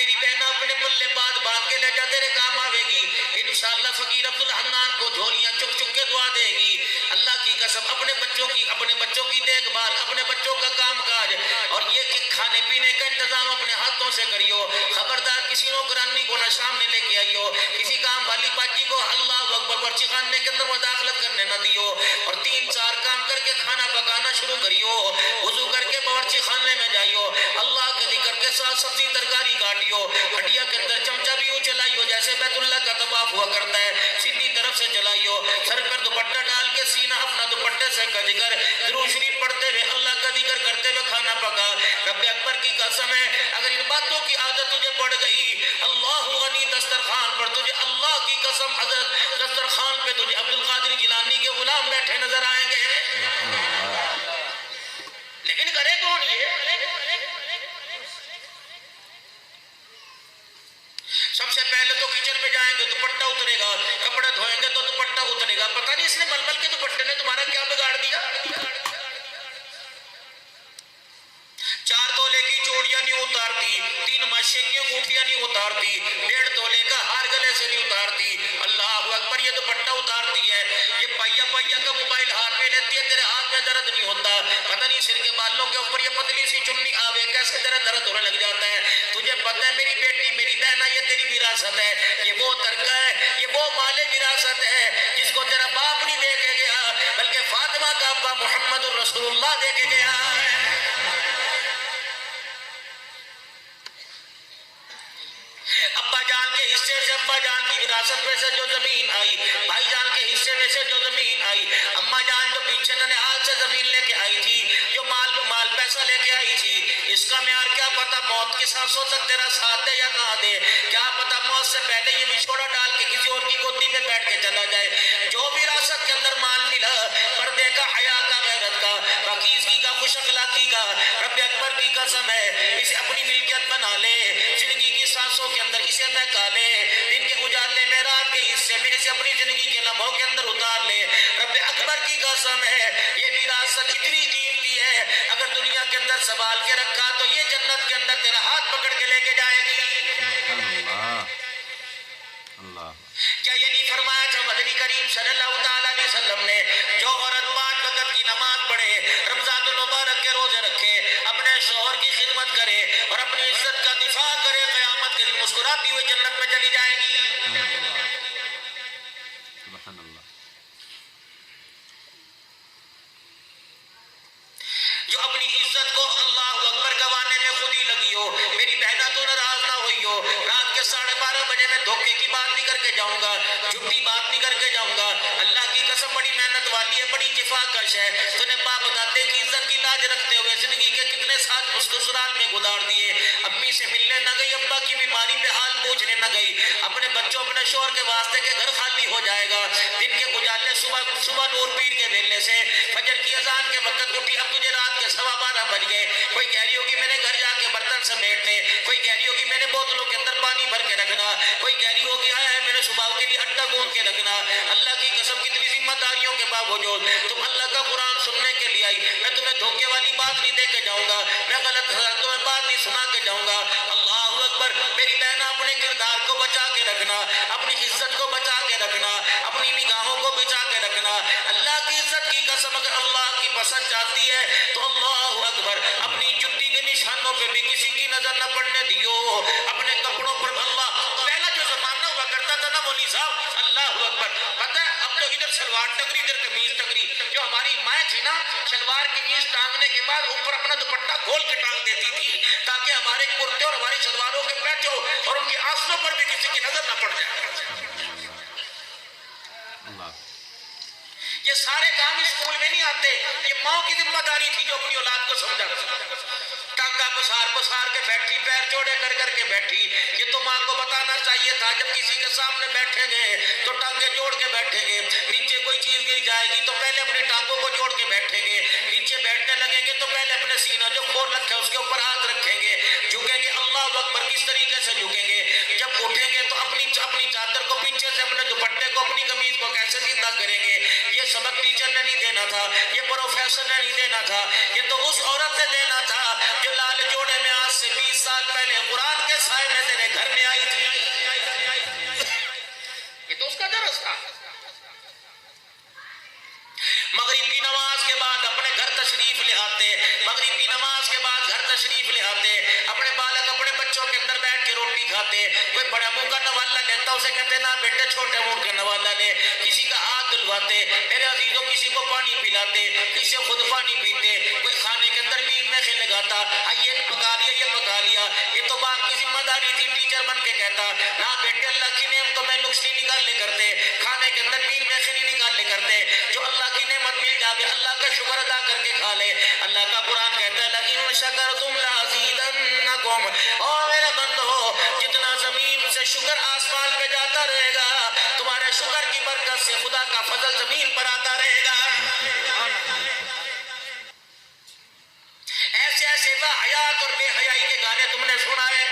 میری بہن اپنے پلے بات باندھ کے لے جا، تیرے کام آوے گی انشاءاللہ۔ فقیر عبدالحنان کو جھولیاں چک چک کے دعا دے گی۔ اللہ کی قسم اپنے بچوں کی دیکھ بھال، اپنے بچوں کا کام کاج، اور یہ کہ کھانے پینے کا انتظام اپنے ہاتھوں سے کریو۔ خبردار کسی نوکرانی کو نہ سامنے لے کے آئیو، کسی کام والی باجی کو اللہ اکبر ورچی خانے کے اندر مداخلت کرنے نہ دیو، اور 3-4 کام کر کے کھانا پکانا شروع کریو۔ وضو کر کے باورچی خانے میں جائیو، اللہ کے ذکر کے ساتھ سبزی ترکاری کاٹیو، ہڈیا کے اندر چمچہ بھی چلائیو جیسے بیت اللہ کا طواف ہوا کرتا ہے، سیدھی طرف سے چلائیو، سر پر دوپٹہ ڈال کے سینہ اپنا دوپٹے سے کج کر درود شریف پڑھتے ہوئے اللہ کا ذکر کرتے ہوئے کھانا پکا۔ رب اکبر کی قسم ہے اگر ان باتوں کی عادت تجھے پڑ گئی، اللہ غنی دسترخوان پر تجھے، اللہ کی قسم حضرت دسترخوان پہ تجھے عبدالقادر جیلانی کے غلام بیٹھے نظر آئیں گے۔ لیکن کرے کون یہ؟ سب سے پہلے تو کچن میں جائیں گے دوپٹہ اترے گا، کپڑے دھوئیں گے تو دوپٹہ اترے گا، پتہ نہیں اس نے ململ کے دوپٹے نے تمہارا کیا بگاڑ دیا۔ 4 تولے کی چوڑیاں نہیں اتارتی، 3 ماشے کی انگوٹھیاں نہیں اتارتی، 1.5 تولے کا ہار گلے سے نہیں اتارتی، اللہ اکبر یہ دوپٹہ اتارتی ہے، یہ پہیا کا موبائل ہاتھ میں لیتی ہے، تیرے ہاتھ میں درد نہیں ہوتا، پتہ نہیں سر کے بالوں کے اوپر یہ پتلی سی چننی آوے کیسے تیرا درد ہونے لگ جاتا ہے۔ تجھے پتہ ہے میری بیٹی میری بہنا یہ تیری وراثت ہے، یہ وہ ترکہ ہے، یہ وہ مال وراثت ہے جس کو تیرا باپ نہیں دے کے گیا بلکہ فاطمہ کا ابا محمد الرسول اللہ دے کے گیا ہے۔ ابا جان کے حصے سے، ابا جان کی وراثت میں سے جو زمین آئی، بھائی جان کے حصے میں سے جو زمین آئی، اماں جان جو پیچھے ننہال سے زمین لے کے آئی تھی، جو مال پیسہ لے کے آئی تھی، اس کا معیار کیا پتا موت کی سانسوں تک تیرا ساتھ دے یا نہ دے، کیا پتا موت سے پہلے یہ بچھوڑا ڈال کے کسی اور کی گودی میں بیٹھ کے چلا جائے۔ جو وراثت کے اندر مال ملا، پردے کا، حیا کا، غیرت کا، پاکیزگی کا، خوش اخلاقی کا، رب اکبر کی قسم ہے اسے اپنی ملکیت بنا لے، زندگی کی سانسوں کے اندر اسے مہکا لے، دن کے اجالے میں رات کے حصے میں اسے اپنی زندگی کے لمحوں کے اندر اتار لے۔ رب اکبر کی قسم ہے یہ وراثت اتنی قیمتی ہے اگر دنیا کے اندر سنبھال کے رکھا تو یہ جنت کے اندر تیرا ہاتھ پکڑ کے لے کے جائے گی۔ کیا یہ نہیں فرمایا تھا مدنی کریم صلی اللہ تعالیٰ علیہ وسلم نے جو عورت 5 وقت کی نماز پڑھے، رمضان المبارک کے روزے رکھے، اپنے شوہر کی خدمت کرے اور اپنی عزت کا دفاع کرے، قیامت کے دن مسکراتی ہوئی جنت میں چلی جائے گی۔ سبحان اللہ۔ جو اپنی عزت کو اللہ اکبر گوانے میں خود ہی لگی ہو، میری بہنہ تو ناراض نہ ہوئی ہو، رات کے 12:30 بجے میں دھوکے کی بات نہیں کر کے جاؤں گا، جھوٹی بات نہیں کر کے جاؤں گا، اللہ کی قسم بڑی محنت والی ہے، بڑی جفا کش ہے، تو نے باپ دادے کی عزت کی لاج رکھتے ہوئے زندگی کے کتنے سال سسرال میں گزار دیے، امی سے ملنے نہ گئی، ابا کی بیماری پہ حال پوچھنے نہ گئی، اپنے بچوں اپنے شوہر کے واسطے کہ گھر خالی ہو جائے گا، دن کے اجالے صبح نور پیر کے ویلے سے فجر کی اذان کے وقت اٹھی، اب تجھے رات کے 12:15 بج گئے، کوئی کہہ رہی ہوگی میں نے گھر جا کے برتن سمیٹنے، کوئی کہہ رہی ہوگی میں نے بوتلوں کے اندر پانی بھر کے رکھنا، کوئی کہہ رہی ہوگی آیا ہے میں نے صبح کے لیے آٹا گوندھ کے رکھنا۔ اللہ کی قسم کتنی ذمہ داریوں کے باوجود تم اللہ کا قرآن سننے کے لیے آئی، میں تمہیں دھوکے والی بات نہیں دے کے جاؤں گا، میں غلط تمہیں بات نہیں سنا کے جاؤں گا۔ اللہ اکبر، میری بہنہ اپنے کردار کو بچا کے رکھنا، اپنی عزت کو بچا کے رکھنا، اپنی نگاہوں کو بچا کے رکھنا۔ اللہ کی عزت کی قسم اگر اللہ کی پسند چاہتی ہے تو اللہ اکبر اپنی جُتی کے نشانوں پہ بھی کسی کی نظر نہ پڑنے دیو، اپنے کپڑوں پر اللہ، پہلا جو زمانہ ہوا کرتا تھا نا مولوی صاحب، اللہ اکبر، پتہ ہے اب تو ادھر شلوار ٹنگری ادھر قمیض ٹنگری، جو ہماری مائیں تھی نا شلوار قمیض ٹانگنے کے بعد اوپر اپنا دوپٹہ کھول کے ٹانگ دیتی تھی تاکہ ہمارے کرتے اور ہماری شلواروں کے پیچھے اور ان کے آنسوں پر بھی کسی کی نظر نہ پڑ جائے۔ یہ سارے کام اسکول میں نہیں آتے، یہ ماں کی ذمہ داری تھی جو اپنی اولاد کو سمجھا، ٹانگا پسار کے بیٹھی، پیر جوڑے کر کے بیٹھی، یہ تو ماں کو بتانا چاہیے تھا جب کسی کے سامنے بیٹھیں گے تو ٹانگے جوڑ کے بیٹھیں گے، نیچے کوئی چیز گر جائے گی تو پہلے اپنی ٹانگوں کو جوڑ کے بیٹھیں گے، نیچے بیٹھنے لگیں گے تو پہلے اپنے سینہ جو کھول رکھے اس کے اوپر ہاتھ رکھیں گے، جھکیں گے، اللہ اکبر کس طریقے سے جھکیں گے، جب اٹھیں گے تو اپنی چادر کو پیچھے سے اپنے دوپٹے کو اپنی قمیض کو کیسے سیدھا کریں گے۔ یہ سبق ٹیچر نے نہیں دینا تھا، یہ پروفیسر نے نہیں دینا تھا، یہ تو اس عورت نے دینا تھا جو لال جوڑے میں آج سے 20 سال پہلے قرآن کے سائے میں کھاتے. کوئی بڑا منہ کا نوالا لیتا اسے کہتے نا بیٹے چھوٹے منہ کا نوالا لے. کسی کا ہاتھ دھلواتے. میرے عزیزوں کسی کو پانی پلاتے, کسی خود پانی پیتے. کوئی کھانے کے اندر میر میخیں لگاتا, یہ پکا لیا یہ پکا لیا. یہ تو باپ کی ذمہ داری تھی, ٹیچر بن کے کہتا نا بیٹے اللہ کی نعمتوں میں نقص نہیں نکالنے کرتے, کھانے کے اندر میر میخیں نہیں نکالنے کرتے. جو اللہ کی نعمت مل جاوے اللہ کا شکر ادا کر کے کھا لے. اللہ کا قرآن کہتا ہے لَإِن شَكَرْتُمْ لَأَزِيدَنَّكُمْ, اور میرے بندو جتنا زمین سے شکر آسمان پہ جاتا رہے گا, تمہارے شکر کی برکت سے خدا کا فضل زمین پر آتا رہے گا. ایسے ایسے حیات اور بے حیائی کے گانے تم نے سنا ہے.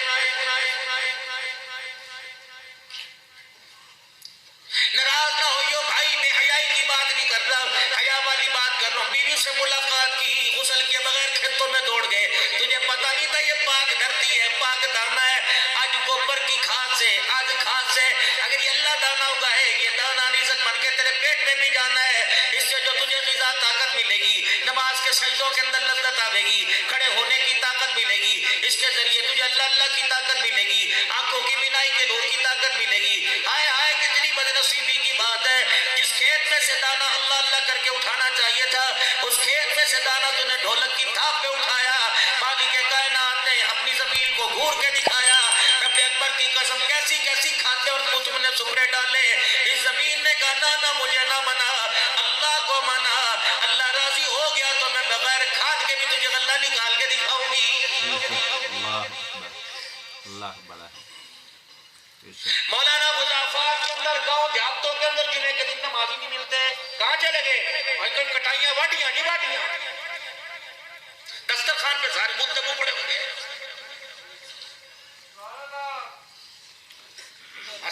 ناراض نہ ہوئیو بھائی, بے حیائی کی بات نہیں کر رہا, حیا والی بات کر رہا ہوں. بیوی سے ملاقات کی, غسل کے بغیر کھیتوں میں دوڑ گئے, تجھے پتہ نہیں تھا یہ پاک دھرتی ہے, پاک دانا ہے. آج گوبر کی کھاد سے, آج کھاد سے اگر یہ اللہ دانا اگائے, یہ دانا رزق بن کے تیرے پیٹ میں بھی جانا ہے. اس سے جو تجھے غذا طاقت ملے گی, نماز کے سجدوں کے اندر لذت آئے گی, کھڑے ہونے کی طاقت ملے گی, اس کے ذریعے تجھے اللہ اللہ کی طاقت ملے گی, آنکھوں کی بینائی کے نور کی طاقت ملے گی. ہائے ہائے کتنی بدنصیبی کی بات ہے. جس کھیت میں سے دانا اللہ اللہ کر کے اٹھانا چاہیے تھا, اس کھیت میں سے دانا تو نے ڈھولک کی تھاپ پہ اٹھایا. مالک کائنات نے اپنی زمین کو گھور کے دکھایا. رب اکبر کی قسم کیسی کیسی کھاتے اور تم نے سپرے ڈالے. اس زمین نے کہا نہ مجھے نہ منا, اللہ کو منا. اللہ راضی ہو گیا تو میں بغیر کھاد کے بھی تجھے غلہ نکال کے دکھاؤں گی. اللہ بڑا ہے. مولانا مظفرآباد کے اندر گاؤں دیہاتوں کے اندر جمعے کے دن نمازی نہیں ملتے, کہاں چلے گئے؟ اور کوئی کٹائیاں واٹیاں جی واٹیاں, دسترخوان پہ سارے مدے منہ پڑے ہوئے.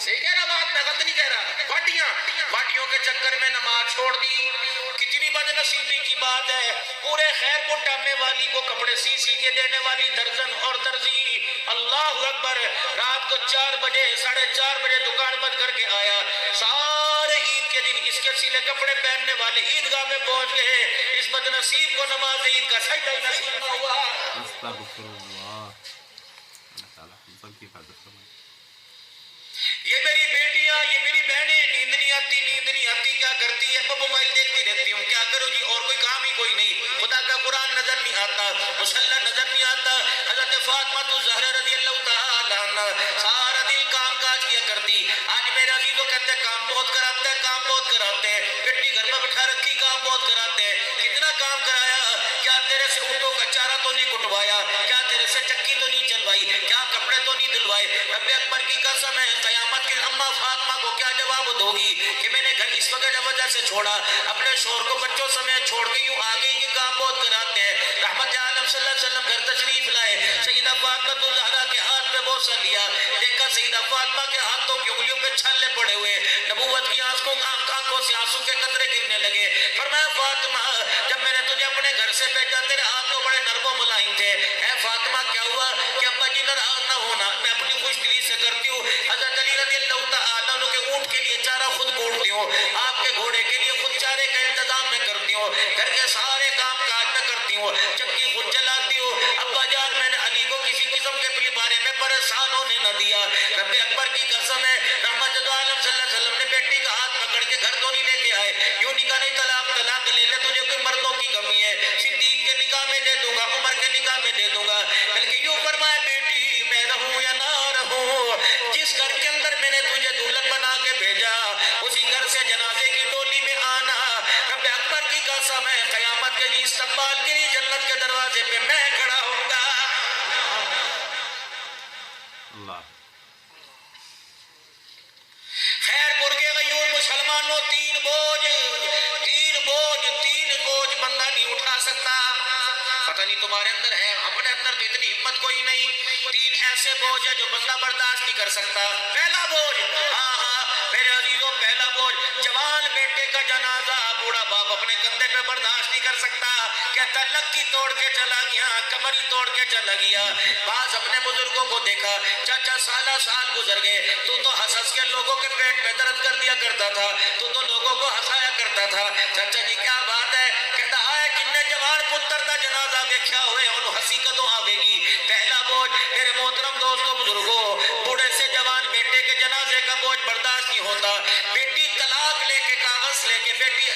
صحیح کہہ رہا بات, میں غلط نہیں کہہ رہا. واٹیوں کے چکر میں نماز چھوڑ دی. کتنی بد نصیبی کی بات ہے. پورے خیر کو ٹامنے والی کو کپڑے سی سی کے دینے والی درزن اور درزی, اللہ اکبر, رات کو 4 بجے 4:30 بجے دکان بند کر کے آیا. سارے عید کے دن اس کے سیلے کپڑے پہننے والے عیدگاہ میں پہنچ گئے. اس بد نصیب کو نماز عید کا سجدہ ہی نصیب نہ ہوا. استغفر اللہ. اللہ تعالیٰ ہم سب کی حفاظت فرمائے. یہ میری بیٹیاں, یہ میری بہنیں, نیند نہیں آتی کیا کرتی ہے؟ موبائل دیکھتی رہتی ہوں. کیا کروں جی, اور کوئی کام ہی کوئی نہیں. خدا کا قرآن نظر نہیں آتا, مصلی نظر نہیں آتا. حضرت فاطمہ الزہرا رضی اللہ تعالی عنہ سارا دن کام کاج کیا کرتی. آج میرے عزیزوں کہتے ہیں کام بہت کراتے ہیں, کام بہت کراتے ہیں. بیٹی گھر میں بٹھا رکھی, کام بہت کراتے ہیں. کتنا کام کرایا, کیا تیرے سے اونٹوں کا چارہ تو نہیں کٹوایا, کیا تیرے سے چکی تو نہیں چلوائی, کیا کپڑے تو نہیں دلوائے. رب اکبر کی قسم ہے, قیامت کی اماں فاطمہ کو کیا جواب دو گی کہ میں نے گھر اس وجہ سے چھوڑا, اپنے شوہر کو بچوں سمیت چھوڑ کے یوں آ گئی کہ کام بہت کراتے ہیں. رحمت عالم صلی اللہ علیہ وسلم گھر تشریف لائے. سیدہ فاطمہ الزہرا کے ہاتھ پہ بوسہ لیا, دیکھا سیدہ فاطمہ کے ہاتھوں کی انگلیوں پہ چھالے پڑے ہوئے, نبوت کی آنکھوں سے آنسو کے قطرے گرنے لگے. فرمایا فاطمہ, جب میں نے تجھے اپنے گھر سے بھیجا تیرے ہاتھ تو بڑے نرم و ملائم تھے. اے فاطمہ کیا ہوا کہ ابا جی ناراض نہ ہونا, میں اپنی خوش دلی سے کرتی ہوں. حضرت علی رضی اللہ تعالیٰ عنہ کے اونٹ کے لیے چارہ خود کوڑتی ہوں, آپ کے گھوڑے کے لیے خود چارے کا انتظام میں کرتی ہوں, گھر کے سارے کام کاج میں کرتی ہوں, چکی خود چلاتی ہوں. ابا جان میں نے علی کو کسی قسم کے بارے میں پریشان ہونے نہ دیا. رب اکبر کی قسم ہے, رحمت عالم صلی اللہ علیہ وسلم نے بیٹی کا ہاتھ پکڑ کے گھر تو نہیں لے کے آئے, یوں نہیں کہا نہیں طلاق لے لے, تجھے کوئی مردوں کی کمی ہے, صدیق کے نکاح میں دے دوں گا, عمر کے نکاح میں دے دوں گا. بلکہ یوں فرمایا بیٹی میں رہوں یا نہ رہوں, جس گھر کے اندر میں نے تجھے دلہن بنا کے بھیجا اسی گھر سے جنازے کی ڈولی میں آنا. رب اکبر کی قسم ہے, قیامت کے لیے استقبال کے لیے جنت کے دروازے پہ میں کھڑا ہوں گا. اللہ. خیر پور کے غیور مسلمانوں, 3 بوجھ بندہ نہیں اٹھا سکتا. پتہ نہیں تمہارے اندر ہے, اپنے اندر تو اتنی ہمت کوئی نہیں. 3 ایسے بوجھ ہے جو بندہ برداشت نہیں کر سکتا. پہلا بوجھ, ہاں میرے عزیزوں, پہلا بوجھ جوان بیٹے کا جنازہ بوڑھا باپ اپنے کندھے پہ برداشت نہیں کر سکتا. کہتا لکی توڑ کے چلا گیا, کمری توڑ کے چلا گیا. بعض اپنے بزرگوں کو دیکھا, چاچا سال گزر گئے, تو ہنس کے لوگوں کے پیٹ میں درد کر دیا کرتا تھا, تو لوگوں کو ہنسایا کرتا تھا. چاچا جی کیا بات ہے؟ کہتا ہے جن نے جوان پتر کا جنازہ دیکھا ہوئے انہوں ہنسی کدوں آوے گی. پہلا بوجھ میرے محترم دوستوں بزرگوں, بوڑھے سے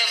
10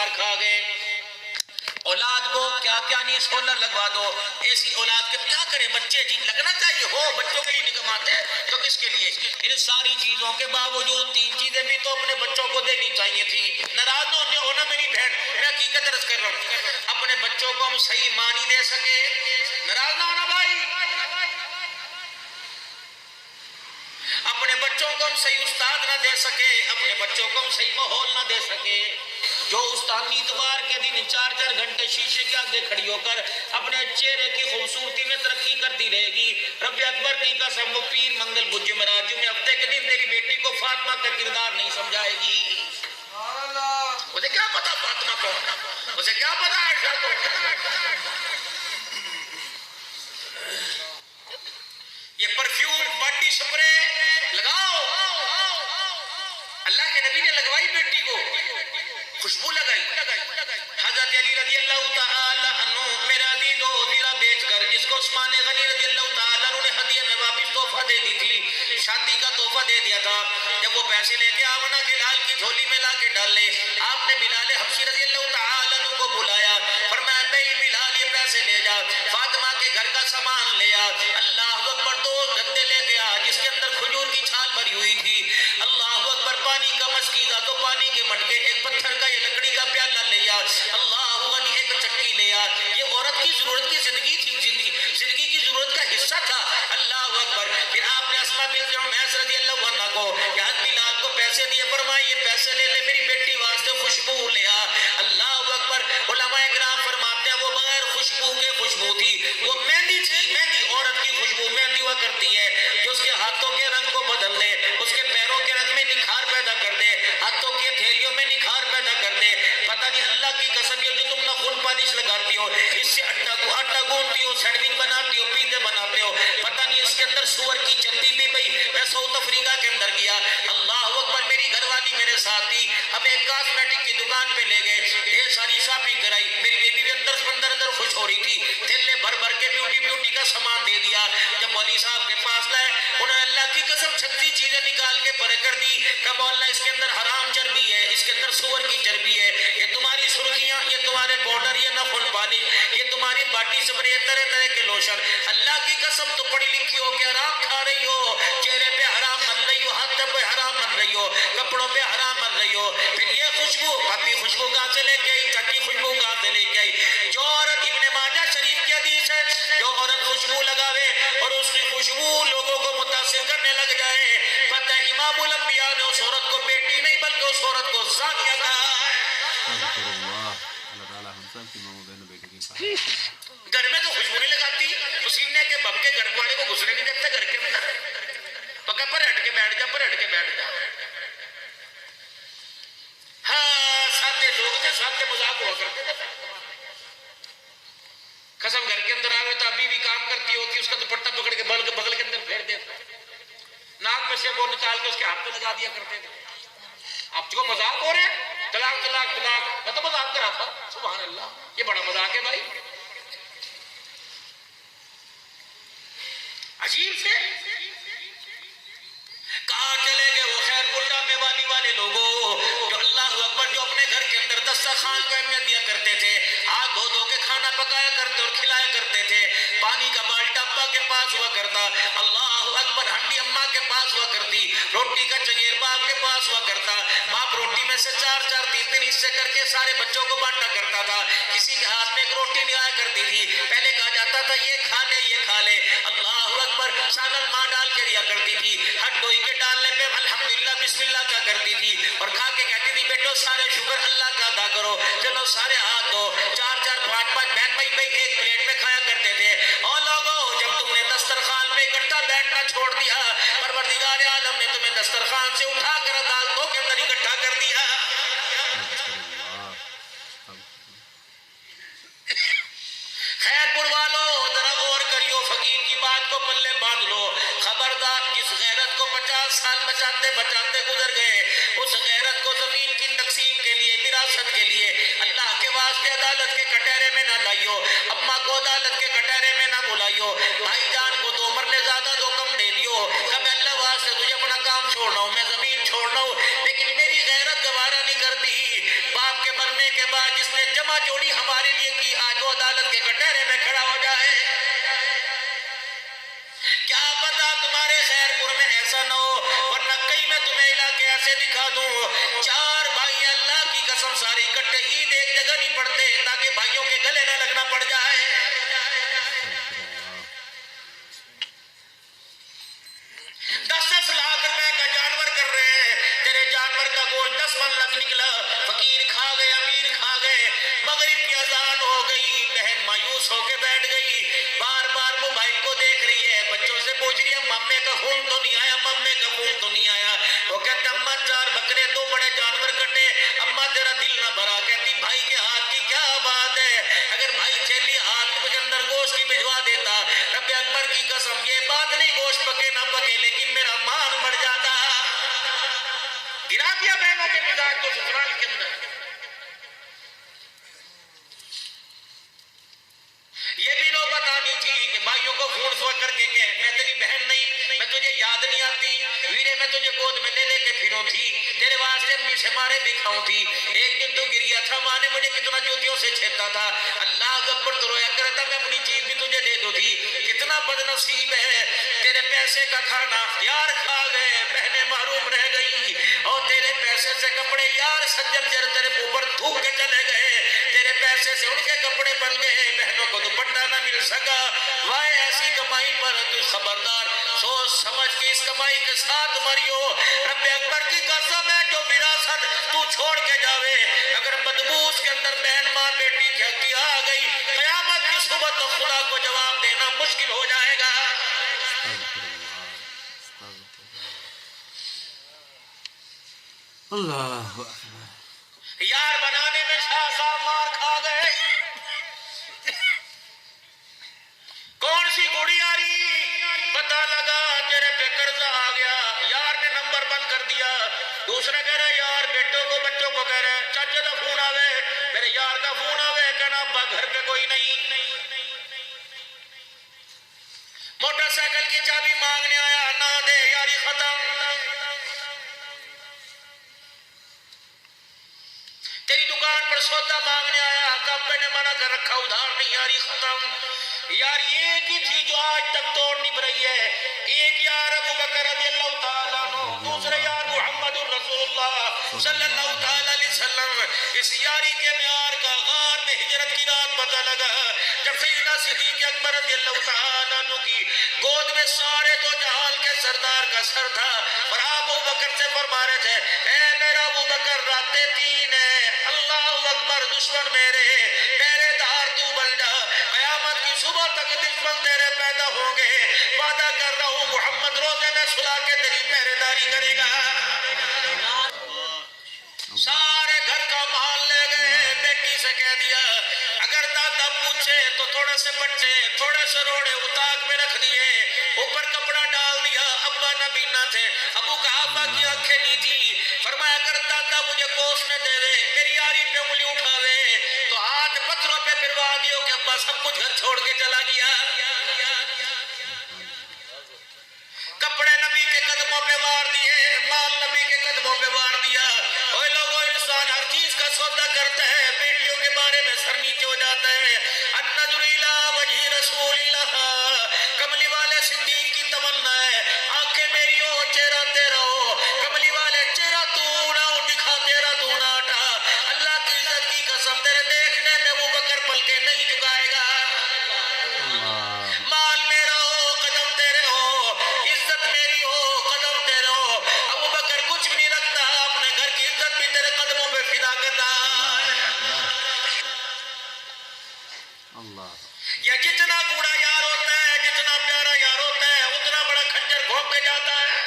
مار کھا گئے. اولاد کو کیا کیا نہیں سولر لگوا دو. ایسی اولاد کے کیا کرے بچے؟ جی لگنا چاہیے ہو, بچوں کے لیے نہیں کماتے تو کس کے لیے؟ ان ساری چیزوں کے باوجود 3 چیزیں بھی تو اپنے بچوں کو دینی چاہیے تھی. ناراض نہ ہونا میری بہن, میں حقیقت عرض کر رہا ہوں. اپنے بچوں کو ہم صحیح ماں نہیں دے سکے, ناراض نہ ہونا بھائی. اپنے بچوں کو ہم صحیح استاد نہ دے سکے, اپنے بچوں کو ہم صحیح ماحول نہ دے سکے. جو استاد اتوار کے دن 4 گھنٹے شیشے کے آگے کھڑی ہو کر اپنے چہرے کی خوبصورتی میں ترقی کرتی رہے گی, رب اکبر کی قسم وہ پیر منگل بدھ جمعرات جمعے ہفتے کے دن تیری بیٹی کو فاطمہ کا کردار نہیں سمجھائے گی. اسے کیا پتا فاطمہ کو, اسے کیا پتا عائشہ کو. یہ پرفیوم باڈی سپرے لگاؤ, اللہ کے نبی نے لگوائی بیٹی کو, خوشبو لگائی. حضرت علی رضی اللہ تعالی عنہ میرا دید و دیرہ بیچ کر جس کو عثمان غنی رضی اللہ تعالی عنہ نے ہدیہ میں واپس تحفہ دے دی تھی, شادی کا تحفہ دے دیا تھا. جب وہ پیسے لے کے آمنہ کے لال کی جھولی میں لا کے ڈال لے, آپ نے بلال حبشی رضی اللہ تعالی عنہ کو بلایا, فرمایا بھائی بلال یہ پیسے لے جا, فاطمہ کے گھر کا سامان لے آ. اللہ اکبر, 2 گدے لے کے آ جس کے اندر کھجور کی چھال بھری ہوئی تھی. اللہ اکبر, پانی کا مشکیزہ تو پانی کے مٹکے, ایک پتھر کا یہ لکڑی کا پیالہ لے آ. اللہ غنی, ایک چکی لے آ. یہ عورت کی ضرورت کی زندگی تھی, زندگی کی ضرورت کا حصہ تھا. اللہ اکبر. پھر آپ نے اسماء بنت عمیس رضی اللہ عنہ کو یہاں بلال کو پیسے دیے, فرمائے یہ پیسے لے لے, میری بیٹی واسطے خوشبو لے آ. اللہ اکبر. علماء کرام فرماتے ہیں وہ بغیر خوشبو کے خوشبو تھی, وہ مہندی تھی. مہندی, عورت کی خوشبو مہندی ہوا کرتی ہے جو اس کے ہاتھوں کے رنگ کو بدل دے, اس کے پیروں کے رنگ میں نکھار پیدا کر دے, ہاتھوں کے تھیلیوں میں نکھار پیدا کر دے. پتہ نہیں اللہ کی قسم, یہ جو تم نخون پالش لگاتی ہو, اس سے آٹا گوندتی ہو, سینڈوچ بناتی ہو, پیزے بناتے ہو, پتہ نہیں اس کے اندر سور کی چندی بھی. بھائی میں ساؤتھ افریقہ کے اندر گیا, اللہ اکبر, میری گھر والی میرے ساتھ تھی, ہمیں ایک کاسمیٹک کی دکان پہ لے گئے, ڈھیر ساری شاپنگ کرائی. میری بیبی بھی اندر خوش ہو رہی تھی, تھیلے بھر بھر کے بیوٹی کا سامان دے دیا. جب مولوی صاحب کے پاس لائے, انہوں نے اللہ کی قسم 36 چیزیں نکال کے پرے کر دی کہ مولانا اس کے اندر حرام چربی ہے, اس کے اندر سور کی چربی ہے, یہ تمہاری سرخیاں, یہ تمہارے پاؤڈر, یہ نخن پانی, یہ تمہاری باٹی سپرے, طرح طرح کے لوشن. اللہ کی قسم تو پڑھی لکھی ہو کہ حرام کھا رہی ہو, چہرے پہ حرام مل رہی ہو, ہاتھ پہ حرام مل رہی ہو, کپڑوں پہ حرام مل رہی ہو. پھر یہ خوشبو, پتی خوشبو کہاں سے لے کے آئی, چکی خوشبو کہاں سے لے کے آئی. جو عورت, ابن ماجہ شریف کی حدیث ہے, جو عورت خوشبو لگاوے اور اس کی خوشبو لوگوں کو متاثر کرنے لگ جائے, پتہ ہے امام الانبیاء نے اس عورت کو بیٹی نہیں بلکہ اس عورت کو زانیہ کہا. اللہ تعالیٰ ہم سب کی ماں بہن بیٹے کی حفاظت. گھر میں تو خوشبو نہیں لگاتی, پسینے کے بم کے گھر والے کو گھسنے نہیں دیتے گھر کے اندر. پکا پر ہٹ کے بیٹھ جا, پر ہٹ کے بیٹھ جا. ہاں, سادے لوگ تھے, سادے مذاق ہوا کرتے تھے. قسم گھر کے اندر آوے تو ابھی بھی کام کرتی ہوتی, اس کا دوپٹہ پکڑ کے بغل کے اندر پھیر دیتا, ناک میں سے وہ نکال کے اس کے ہاتھ پہ لگا دیا کرتے تھے. آپ کو مذاق ہو رہے ہیں, طلاق طلاق طلاق, میں تو مذاق کر رہا تھا. سبحان اللہ, یہ بڑا مذاق ہے بھائی, عجیب سے. کہاں چلے گئے وہ خیر پور ڈامے والی والے لوگوں جو اللہ اکبر, جو اپنے گھر کے اندر دسترخوان کو اہمیت دیا کرتے تھے, ہاتھ دھو دھو کے کھانا پکایا کرتے اور کھلایا کرتے تھے. پانی کا بالٹا ابا کے پاس ہوا کرتا, اللہ اکبر, ہنڈی اماں کے پاس ہوا کرتی, روٹی کا چنگیر باپ کے پاس ہوا کرتا. باپ روٹی میں سے 4-4 3 حصے کر کے سارے بچوں کو بانٹا کرتا تھا. کسی کے ہاتھ میں ایک روٹی نہیں آیا کرتی تھی, پہلے کہا جاتا تھا یہ کھا لے, یہ کھا لے. اللہ اکبر, سالن ماں ڈال کے دیا کرتی تھی, ہٹ ڈوئی کے ڈالنے پہ الحمدللہ بسم اللہ کا کرتی تھی, اور کھا کے کہتی تھی بیٹو سارے شکر اللہ کا ادا کرو, چلو سارے ہاتھ دو. 4-4 5-5 بہن بھائی ایک پلیٹ میں کھایا کرتے تھے. اور لوگوں, جب تم نے دسترخوان پہ اکٹھا بیٹھنا چھوڑ دیا, پروردگار عالم نے تمہیں دسترخوان سے اٹھا کر عدالتوں کے اندر اکٹھا کر دیا. خیر پور والو, ذرا غور کریو, فقیر کی بات کو پلے باندھ لو. خبردار, جس غیرت کو 50 سال بچاتے بچاتے گزر گئے, اس غیرت کو زمین کی تقسیم کے لیے, وراثت کے لیے جوڑی ہمارے لیے کی، آج وہ عدالت کے کٹہرے میں کھڑا ہو جائے۔ کیا پتا تمہارے خیر پور میں ایسا نہ ہو، ورنہ کئی میں تمہیں علاقے ایسے دکھا دوں، 4 بھائی اللہ کی قسم سارے اکٹھے عید ایک جگہ نہیں پڑھتے تاکہ بھائیوں کے گلے نہ لگنا پڑ جائے۔ 10 لاکھ روپے کا جانور کر رہے ہیں، تیرے جانور کا گوشت 10 من لگ نکلا، فقیر کھا گئے، امیر کھا گئے، مغرب کی اذان ہو گئی، بہن مایوس ہو کے بیٹھ گئی، بار بار موبائل کو دیکھ رہی ہے، بچوں سے پوچھ رہی ہے مامے کا فون تو نہیں آیا، مامے کا فون تو نہیں آیا۔ وہ کہتے اماں 4 بکرے 2 بڑے جانور کٹے، اماں تیرا دل نہ بھرا، کہتی بھائی کے ہاتھ کی کیا بات ہے، اگر بھائی چیلی ہاتھ کے اندر گوشت کی بھجوا دیتا، رب اکبر کی قسم یہ بات نہیں گوشت پکے نہ پکے لیکن میرا مان بڑھ جاتا۔ گرا دیا بہنوں کے مزاج کو سسرال کے اندر۔ یہ بھی نوبت آنی تھی کہ بھائیوں کو فون سو کر کے کہ میں تیری بہن نہیں، میں تجھے یاد نہیں آتی، ویرے میں تجھے گود میں لے لے کے پھروں تھی، تیرے واسطے امی سے مارے بھی کھاؤں تھی، ایک دن تو گریا تھا، ماں نے مجھے کتنا جوتیوں سے چھیڑتا تھا، اللہ اکبر تو رویا کرتا میں اپنی چیز بھی تجھے دے دوں تھی، کتنا بد نصیب ہے، تیرے پیسے کا کھانا یار کھا گئے، بہنیں محروم رہ گئی، اور تیرے پیسے سے کپڑے یار سجل جر تیرے اوپر تھوک کے چلے گئے، تیرے پیسے سے ان کے کپڑے بن گئے، بہنوں کو دوپٹہ نہ مل سکا، وائے ایسی کمائی پر تو خبردار سوچ سمجھ کے اس کمائی کے ساتھ مریو، رب اکبر کی قسم ہے جو وراثت تو چھوڑ کے جاوے، اگر بدبو اس کے اندر بہن ماں بیٹی کی حقی آ گئی، قیامت کی صبح تو خدا کو جواب دینا مشکل ہو جائے گا۔ اللہ یار بنانے میں شاہ صاحب مار کھا گئے، کون سی گوڑی آ رہی پتہ لگا تیرے پہ قرضہ آ گیا، یار نے نمبر بند کر دیا، دوسرا کہہ رہا یار بیٹوں کو بچوں کو کہہ رہے چاچے کا فون آوے، میرے یار کا فون آوے، کہنا ابا گھر پہ کوئی نہیں، موٹر سائیکل کی چابی مانگنے آیا نہ دے، یاری ختم، تیری دکان پر سودا مانگنے آیا، کمپے نے منع کر رکھا ادھار نہیں، یاری ختم، یار ایک ہی تھی جو آج تک توڑ نہیں رہی ہے، ایک یار ابو بکر رضی اللہ تعالیٰ عنہ، دوسرے یار محمد الرسول اللہ صلی اللہ تعالیٰ علیہ وسلم، اس یاری کے معیار کا غار میں ہجرت کی رات پتہ لگا، جب سیدنا صدیق اکبر رضی اللہ تعالیٰ عنہ کی گود میں سارے 2 جہان کے سردار کا سر تھا، اور ابو بکر سے فرما رہے تھے اے میرا ابو بکر راتیں 3 ہیں، اللہ اکبر دشمن میرے پہرے دار تو بن جا، قیامت کی صبح تک دشمن تیرے پیدا ہوں گے، وعدہ کر رہا ہوں محمد روزے میں سلا کے تیری پہرے داری کرے گا۔ سارے گھر کا مال لے گئے، بیٹی سے کہہ دیا اگر دادا پوچھے تو تھوڑے سے بچے تھوڑے سے روڑے اتاق میں رکھ دیے، اوپر کپڑا ڈال دیا، ابا نبینا تھے، ابو کہابا کی آنکھیں نہیں تھی، فرمایا اگر دادا مجھے کوسنے دے دے میری یاری پہ انگلی اٹھاوے تو ہاتھ پتھروں پہ پھروا دیو کہ ابا سب کچھ گھر چھوڑ کے چلا گیا، کپڑے نبی کے قدموں پہ وار دیے، مال نبی کے قدموں پہ وار دیا، اوے لوگوں انسان ہر چیز کا سودا کرتا ہے، بیٹیوں کے بارے میں سر نیچے ہو جاتا ہے، النظر الی وجہ رسول اللہ، کملی والے صدیق کی تمنا ہے آنکھیں میری ہو چہرہ تیرا ہو، کملی والے چہرہ تو نہ ہو دکھا تیرا تو نہ ہٹا، اللہ کی عزت کی قسم تیرے دیکھنے میں ابو بکر پل کے نہیں جھکائے گا، مال میرا ہو قدم تیرے ہو، عزت میری ہو قدم تیرے ہو، ابو بکر کچھ بھی نہیں رکھتا، اپنے گھر کی عزت بھی تیرے قدموں پہ فدا کر رہا ہے، یہ جتنا گوڑا یار ہوتا ہے، جتنا پیارا یار ہوتا ہے، اتنا بڑا کھنجر گھونپ کے جاتا ہے،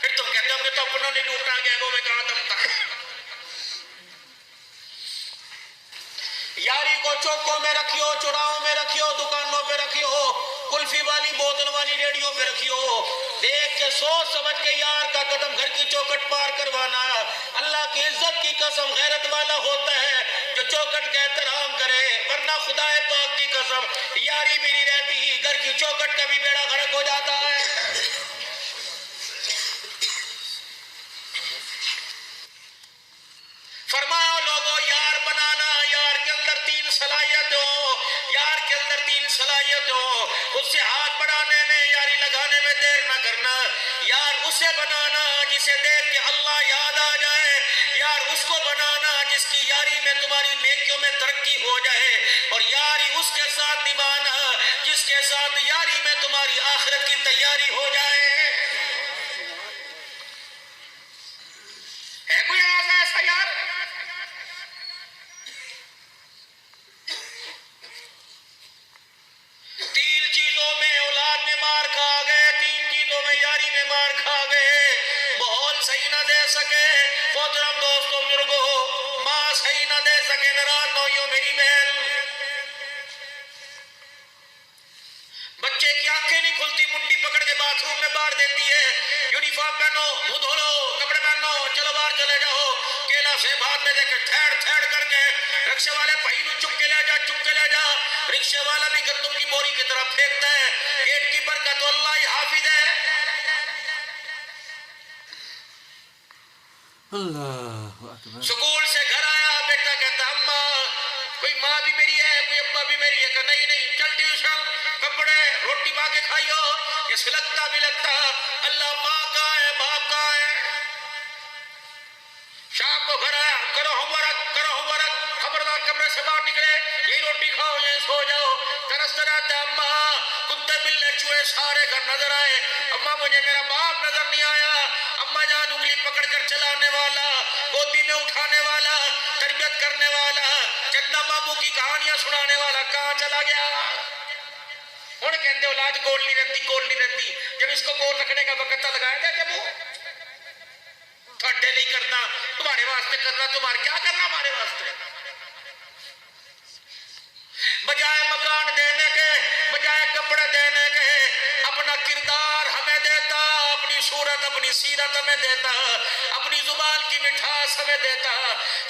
پھر تم کہتے ہو کہ تو اپنوں نے لوٹا گیا گو میں کہاں دم تھا، یاری کو چوکوں میں رکھیو، چوراہوں میں رکھیو، دکانوں پہ رکھیو، کلفی والی بوتل والی ریڈیو پہ رکھیو، دیکھ کے سوچ سمجھ کے یار کا قدم گھر کی چوکٹ پار کروانا، اللہ کی عزت کی قسم غیرت والا ہوتا ہے جو چوکٹ کا احترام کرے، ورنہ خدا پاک کی قسم یاری بھی نہیں رہتی، گھر کی چوکٹ کا بھی بیڑا غرق ہو جاتا ہے۔ فرمایا لوگوں یار بنانا صلاحیت ہو اس سے ہاتھ بڑھانے میں یاری لگانے میں دیر نہ کرنا. یار اسے بنانا جسے دیکھ کے اللہ یاد آ جائے. یار اس کو بنانا جس کی یاری میں تمہاری نیکیوں میں ترقی ہو جائے. اور یاری اس کے ساتھ نبھانا جس کے ساتھ یاری میں تمہاری آخرت کی تیاری ہو جائے. ہے کوئی ایسا یار؟ تین چیزوں میں اولاد میں مار کھا گئے, تین چیزوں میں یاری میں مار کھا گئے. ماحول صحیح نہ دے سکے محترم دوستوں بزرگوں, ماں صحیح نہ دے سکے ناراض نوئیوں میری بہن, بچے کی آنکھیں نہیں کھلتی منڈی پکڑ کے باتھ روم میں باہر دیتی ہے. یونیفارم پہنو, منہ دھو لو, کپڑے پہنو, چلو باہر چلے جاؤ. کیلا سے بات میں دے کے تھیڑ تھیڑ کر کے رکشے والے بھائی نو چک کے لے جا, چک کے لے جا. رکشے والا بھی گندم کی بوری کی طرف پھینکتا ہے. گیٹ کیپر کا تو اللہ ہی حافظ ہے. اللہ اکبر. سکول سے گھر آیا, بیٹا کہتا اماں کوئی ماں بھی میری ہے, کوئی ابا بھی میری ہے. کہ نہیں نہیں, چل ٹیوشن, کپڑے, روٹی پا کے کھائیو. یہ سلگتا بھی لگتا اللہ ماں کہاں ہے, باپ کہاں ہے. شام کو گھر آیا, کرو ہوم ورک, کرو ہوم ورک, خبردار کمرے سے باہر نکلے, یہی روٹی کھاؤ, یہی سو جاؤ. ترستا رہتا اماں, کتے بلے چوہے سارے گھر نظر آئے, اماں مجھے میرا باپ نظر نہیں آیا. اماں جان انگلی پکڑ کر چلانے والا, گودی میں اٹھانے والا, تربیت کرنے والا, چندا بابو کی کہانیاں سنانے والا کہاں چلا گیا. ہن کہندے اولاد کول نہیں رہتی, کول نہیں رہتی. جب اس کو کول رکھنے کا وقت تھا لگایا تھا جب وہ تھوڑے نہیں کرنا, تمہارے واسطے کرنا, تمہارے کیا کرنا ہمارے واسطے. بجائے مکان دینے کے, بجائے کپڑے دینے کے, اپنا کردار ہمیں دیتا, اپنی صورت, اپنی سیرت ہمیں دیتا, اپنی زبان کی مٹھاس ہمیں دیتا.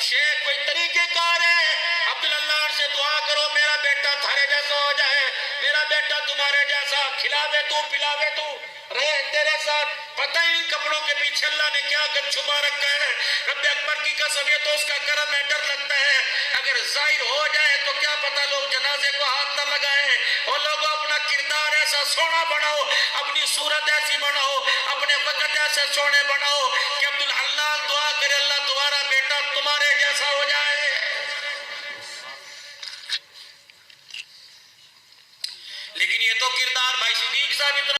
شیخ کوئی طریقے کار ہے, عبداللہ سے دعا کرو میرا بیٹا تھارے جیسا ہو جائے, میرا بیٹا تمہارے جیسا کھلاوے تو پلاوے تو رہے تیرے ساتھ. پتہ ہی کپڑوں کے پیچھے اللہ نے کیا کر چھپا رکھا ہے. رب اکبر کی قسم, یہ تو اس کا کرم ہے, ڈر لگتا ہے اگر ظاہر ہو جائے تو کیا پتہ لوگ جنازے کو ہاتھ نہ لگائیں. اور لوگوں اپنا کردار ایسا سونا بناؤ, اپنی صورت ایسی بناؤ, اپنے وقت ایسے سونے بناؤ کہ عبدالحنان دعا کرے اللہ تمہارا بیٹا تمہارے جیسا ہو جائے. لیکن یہ تو کردار بھائی صدیق صاحب اتنا